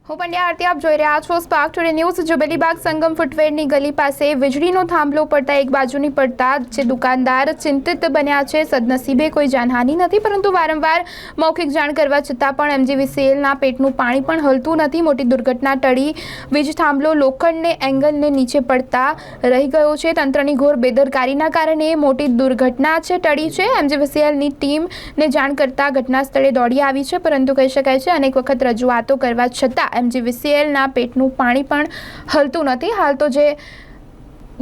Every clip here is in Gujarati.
હું પંડ્યા આરતી, આપ જોઈ રહ્યા છો સ્પાર્ક ટુડે ન્યૂઝ। जुबेलीबाग संगम फूटवेરની ગલી પાસે વીજળીનો થાંભલો પડતા એક બાજુની પડતા જે દુકાનદાર ચિંતિત બન્યા છે। સદનસીબે કોઈ જાનહાનિ નથી, પરંતુ વારંવાર મૌખિક જાણ કરવા છતાં પણ MGVCLના પેટનું પાણી પણ હલતું નથી। મોટી દુર્ઘટના ટળી વીજ થાંભલો લોખંડને એંગલને નીચે પડતા રહી ગયો છે। તંત્રની ઘોર બેદરકારીના કારણે મોટી દુર્ઘટના ટળી છે। MGVCLની ટીમને જાણ કરતા ઘટના સ્થળે દોડી આવી છે, પરંતુ કહી શકાય છે અનેક વખત રજૂઆતો કરવા છતાં MGVCLના પેટનું પાણી પણ હલતું નથી। હાલ તો જે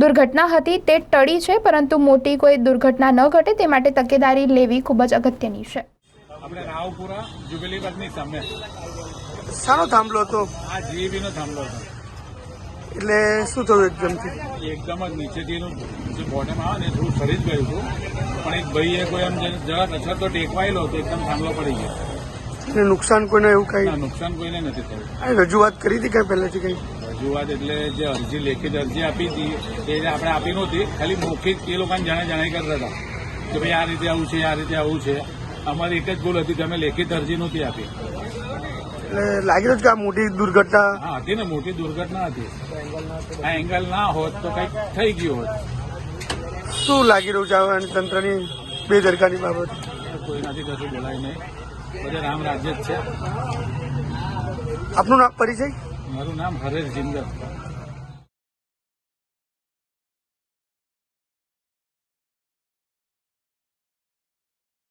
દુર્ઘટના હતી તે ટળી છે, પરંતુ મોટી કોઈ દુર્ઘટના ન ઘટે તે માટે તકેદારી લેવી ખૂબ જ અગત્યની છે। આપણે રાવપુરા જુબેલીબાગની સામે શાનો થાંભલો હતો? આ GEBનો થાંભલો હતો। એટલે શું થયું એકદમથી? એકદમ જ નીચેથી જે બોટમ આવે ને થોડું સરી જ ગયું હતું, પણ એક ભાઈએ કોઈ એમ જરા અછત તો ટેકવાયેલો હતો, એકદમ થાંભલો પડી ગયો। નુકસાન કોઈને એવું કઈ? નુકસાન કોઈને નથી થયું। રજૂઆત કરી હતી કઈ પહેલેથી કઈ? રજૂઆત એટલે જે અરજી લેખિત અરજી આપી હતી એ આપણે આપી નહોતી, ખાલી મૌખિક એ લોકોને જાણી કરતા હતા કે ભાઈ આ રીતે આવું છે, આ રીતે આવું છે। અમારી એક જ ભૂલ હતી કે અમે લેખિત અરજી નહોતી આપી। એટલે લાગી રહ્યું કે આ મોટી દુર્ઘટના? હા હતી ને, મોટી દુર્ઘટના હતી। આ એંગલ ના હોત તો કંઈક થઈ ગયું હોત। શું લાગી રહ્યું છે આ તંત્રની બેદરકારી બાબત? કોઈ નથી કશું બોલાય નહીં, બધે રામ રાજ્ય જ છે। આપનું નામ, પરિચય? મારું નામ હરેશ જિંદર।